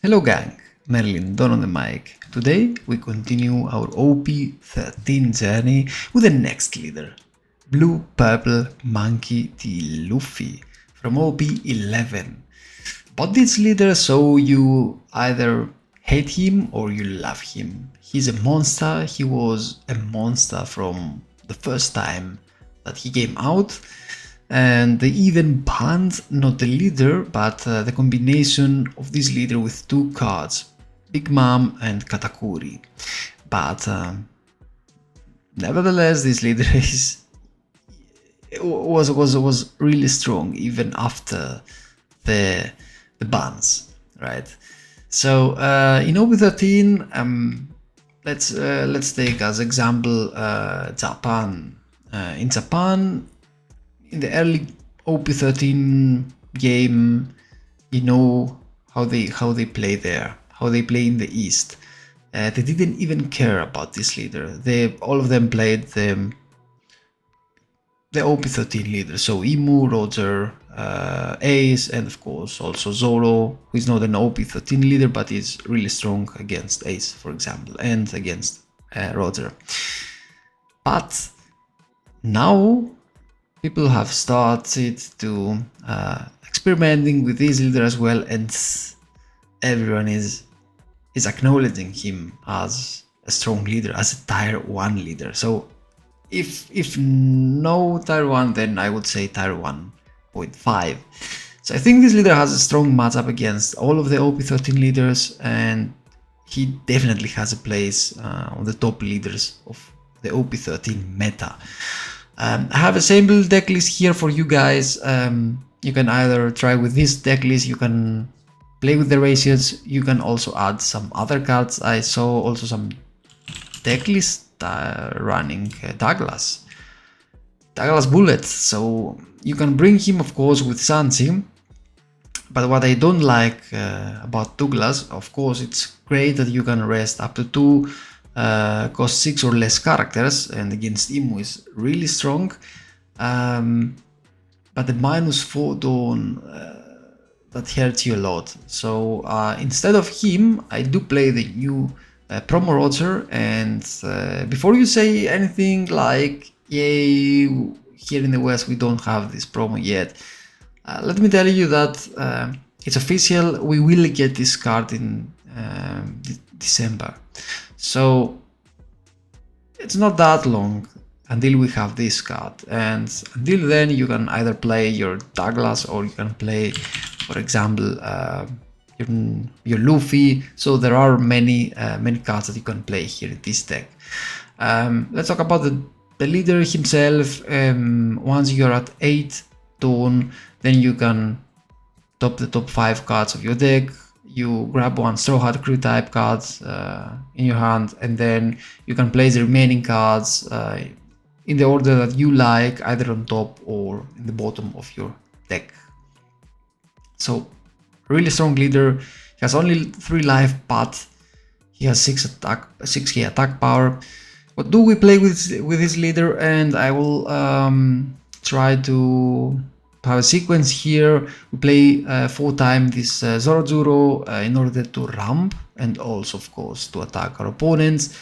Hello gang, Merlin Don on the mic. Today we continue our OP13 journey with the next leader, Blue Purple Monkey D. Luffy from OP11. But this leader, so you either hate him or you love him. He's a monster. He was a monster from the first time that he came out, and they even banned not the leader but the combination of this leader with two cards, Big Mom and Katakuri. But nevertheless, this leader was really strong even after the bans, right? So in OP13, let's take as example Japan. In Japan, in the early OP13 game, you know how they play there, how they play in the East. They didn't even care about this leader. All of them played the OP13 leader. So Imu, Roger, Ace, and of course also Zoro, who is not an OP13 leader but is really strong against Ace, for example, and against Roger. But now people have started to experimenting with this leader as well, and everyone is acknowledging him as a strong leader, as a tier 1 leader. So if no tier 1, then I would say tier 1.5. So I think this leader has a strong matchup against all of the OP13 leaders, and he definitely has a place on the top leaders of the OP13 meta. I have a sample deck list here for you guys. You can either try with this deck list, you can play with the ratios, you can also add some other cards. I saw also some deck list running Douglas Bullets, so you can bring him of course with Sanji. But what I don't like about Douglas, of course it's great that you can rest up to 2 cost 6 or less characters, and against Imu is really strong, but the -4 Dawn that hurts you a lot. So instead of him, I do play the new promo Roger, and before you say anything like, yay, here in the West we don't have this promo yet, let me tell you that it's official, we will get this card in December. So it's not that long until we have this card, and until then you can either play your Douglas or you can play, for example, your Luffy. So there are many cards that you can play here in this deck. Let's talk about the leader himself. Once you're at 8 Dawn, then you can top the top 5 cards of your deck. You grab one Straw Hat Crew type cards in your hand, and then you can place the remaining cards in the order that you like, either on top or in the bottom of your deck. So really strong leader. He has only 3 life, but he has 6k attack power. What do we play with this leader? And I will try to have a sequence here. We play 4 times this Zorozuro in order to ramp and also of course to attack our opponents.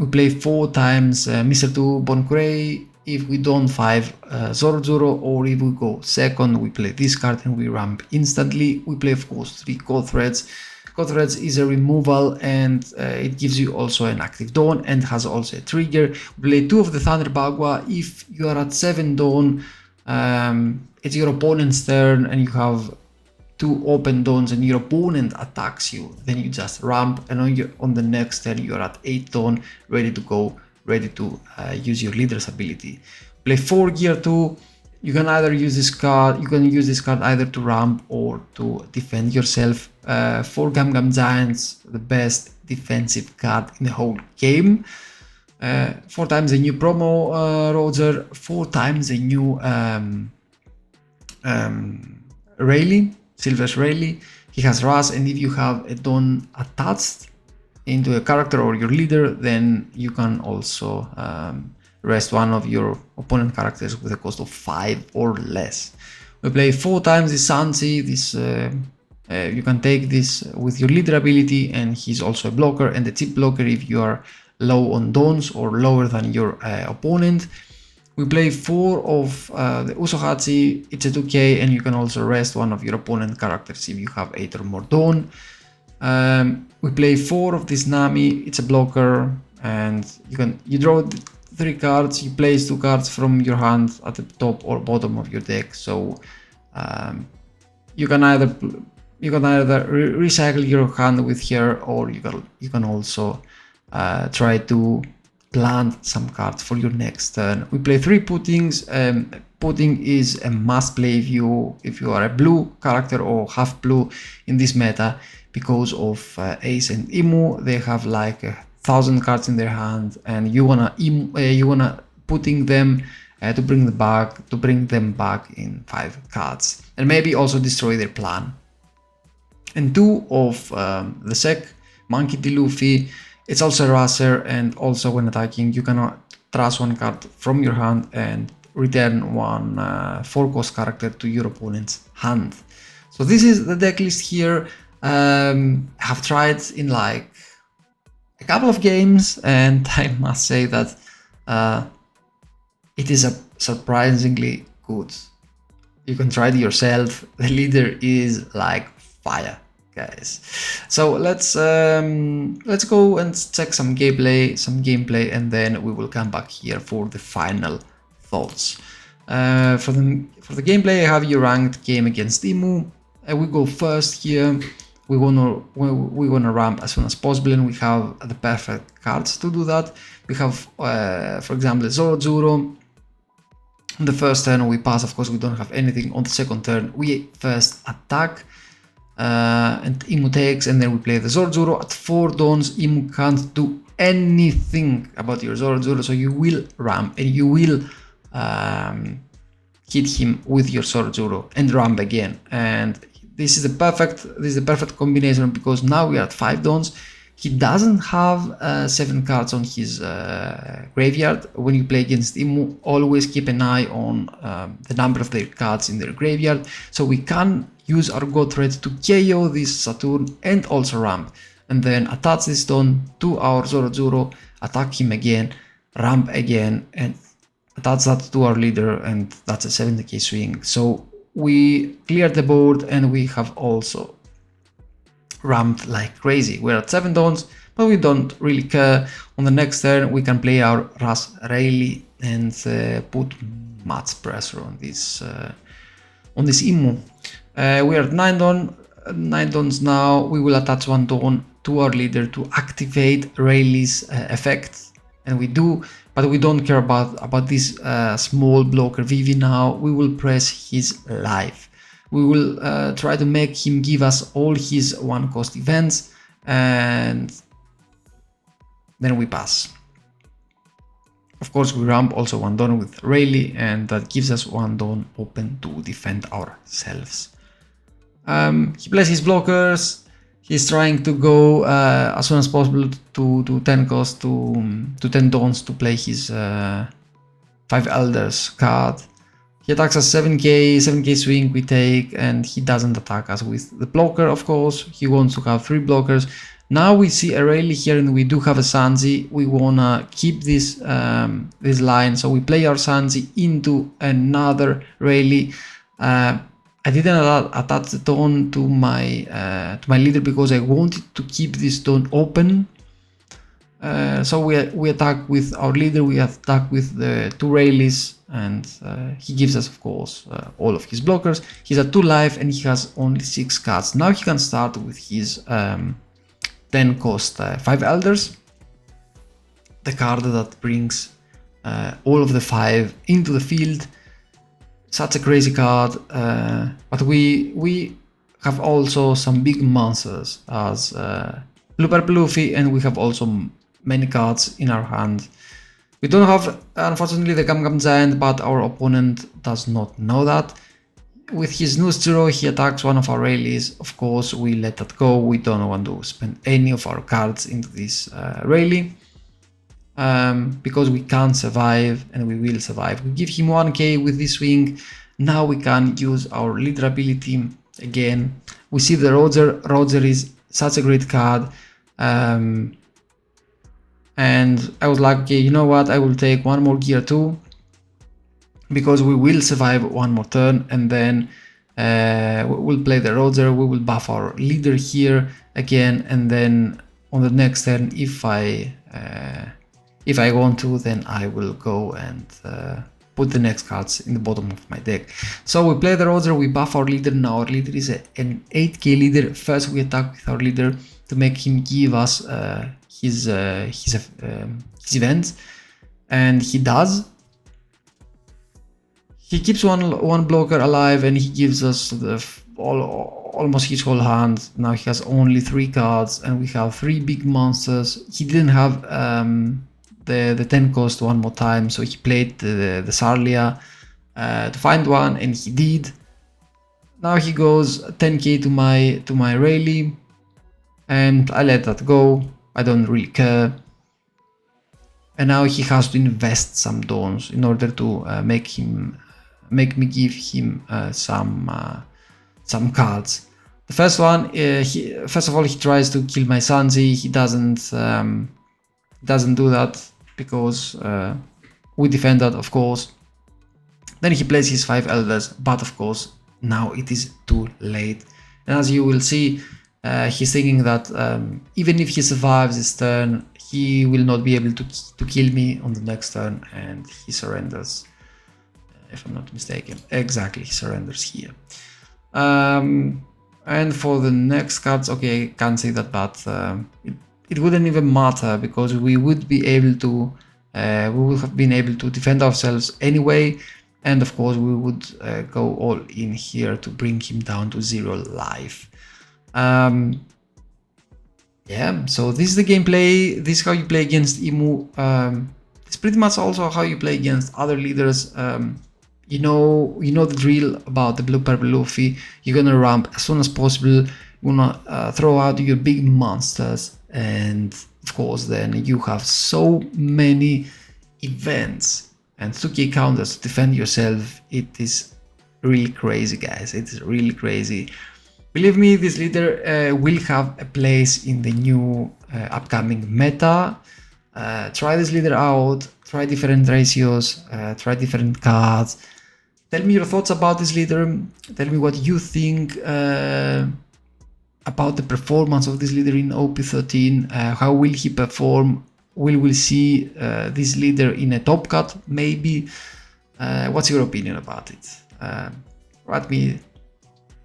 We play 4 times Mr. 2 Bonkurei. If we don't 5 Zorozuro, or if we go second, we play this card and we ramp instantly. We play of course 3 Code Threads. Code Threads is a removal, and it gives you also an active Dawn and has also a trigger. We play 2 of the Thunder Bagua. If you are at 7 Dawn, it's your opponent's turn and you have 2 open Dawns and your opponent attacks you, then you just ramp, and on the next turn you're at 8 Dawn, ready to go, ready to use your leader's ability. Play 4 Gear 2. You can either use this card, either to ramp or to defend yourself. 4 Gum Gum Giants, the best defensive card in the whole game. 4 times a new promo Roger, 4 times a new Rayleigh, Silver's Rayleigh. He has Raz, and if you have a Dawn attached into a character or your leader, then you can also rest one of your opponent characters with a cost of 5 or less. We play 4 times this Sanji, this You can take this with your leader ability, and he's also a blocker and a cheap blocker if you are low on dons or lower than your opponent. We play 4 of the Usohachi, it's a 2k, and you can also rest one of your opponent characters if you have 8 or more don. We play 4 of this Nami, it's a blocker, and you draw 3 cards, you place 2 cards from your hand at the top or bottom of your deck. So you can either recycle your hand with her, or you can also try to plant some cards for your next turn. We play 3 puttings. Putting is a must play if you are a blue character or half blue in this meta, because of Ace and Imu. They have like 1,000 cards in their hand, and you wanna putting them to bring them back in 5 cards, and maybe also destroy their plan. And 2 of the Sec, Monkey D. Luffy. It's also a rusher, and also when attacking you can trash 1 card from your hand and return 1 4-cost character to your opponent's hand. So this is the deck list here. I have tried in like a couple of games, and I must say that it is a surprisingly good. You can try it yourself. The leader is like fire, guys. So let's go and check some gameplay, and then we will come back here for the final thoughts. For the gameplay, I have your ranked game against Imu. We go first here. We wanna ramp as soon as possible, and we have the perfect cards to do that. We have, for example, Zoro. On the first turn we pass, of course we don't have anything. On the second turn we first attack, and Imu takes, and then we play the Zoro at 4 dons. Imu can't do anything about your Zoro, so you will ramp, and you will hit him with your Zoro and ramp again. And this is the perfect combination, because now we are at 5 dons. He doesn't have 7 cards on his graveyard. When you play against Imu, always keep an eye on the number of their cards in their graveyard, so we can use our God Thread to KO this Saturn and also ramp, and then attach this Don to our Zoro, attack him again, ramp again, and attach that to our leader, and that's a 70k swing. So we cleared the board, and we have also ramped like crazy. We're at 7 dons, but we don't really care. On the next turn we can play our Ras Rayleigh and put much pressure on this Imu. We are at 9 dons now. We will attach 1 don to our leader to activate Rayleigh's effect, and we do, but we don't care about this small blocker Vivi now. We will press his life. We will try to make him give us all his 1-cost events, and then we pass. Of course we ramp also 1 don with Rayleigh, and that gives us 1 don open to defend ourselves. He plays his blockers. He's trying to go as soon as possible to 10 cost to 10 dons to play his 5 elders card. He attacks us 7k swing we take, and he doesn't attack us with the blocker, of course. He wants to have 3 blockers. Now we see a Rayleigh here, and we do have a Sanji. We wanna keep this this line, so we play our Sanji into another Rayleigh. I didn't attach the Don to my leader because I wanted to keep this Don open. So we attack with our leader, we attack with the 2 Rayleighs, and he gives us, of course, all of his blockers. He's at 2 life, and he has only 6 cards. Now he can start with his 10 cost 5 elders, the card that brings all of the 5 into the field. Such a crazy card, but we have also some big monsters as Blue Luffy, and we have also many cards in our hand. We don't have, unfortunately, the Gum Giant, but our opponent does not know that. With his new Zero, he attacks one of our Rayleighs. Of course, we let that go. We don't want to spend any of our cards into this Rayleigh, because we can't survive, and we will survive. We give him 1k with this swing. Now we can use our leader ability again, we see the Roger. Roger is such a great card. And I was like, okay, you know what, I will take one more gear 2 because we will survive one more turn, and then we'll play the Roger. We will buff our leader here again, and then on the next turn, if I want to, then I will go and put the next cards in the bottom of my deck. So we play the Roger, we buff our leader. Now our leader is an 8k leader. First we attack with our leader to make him give us his events, and he does. He keeps one blocker alive, and he gives us almost his whole hand. Now he has only 3 cards, and we have 3 big monsters. He didn't have the 10 cost one more time, so he played the Sarlia to find one, and he did. Now he goes 10k to my Rayleigh, and I let that go. I don't really care. And now he has to invest some dawns in order to make me give him some cards. The first one, first of all, he tries to kill my Sanzi. He doesn't do that because we defend that, of course. Then he plays his 5 elders, but of course now it is too late. And as you will see, he's thinking that even if he survives this turn, he will not be able to kill me on the next turn, and he surrenders. If I'm not mistaken, exactly, he surrenders here. And for the next cards, okay, I can't say that, but it wouldn't even matter because we would be able to, we would have been able to defend ourselves anyway, and of course we would go all in here to bring him down to 0 life. Yeah, so this is the gameplay. This is how you play against Imu. It's pretty much also how you play against other leaders. You know the drill about the blue-purple Luffy. You're gonna ramp as soon as possible. You're gonna throw out your big monsters, and of course then you have so many events and 2k counters to defend yourself. It is really crazy, guys. It's really crazy. Believe me, this leader will have a place in the new upcoming meta. Try this leader out, try different ratios, try different cards. Tell me your thoughts about this leader. Tell me what you think about the performance of this leader in OP13. How will he perform? Will we see this leader in a top cut, maybe? What's your opinion about it?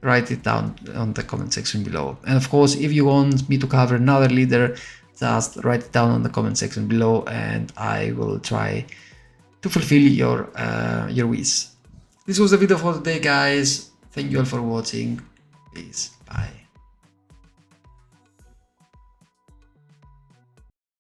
Write it down on the comment section below. And of course, if you want me to cover another leader, just write it down on the comment section below, and I will try to fulfill your wish. This was the video for today, guys. Thank you all for watching. Peace. Bye.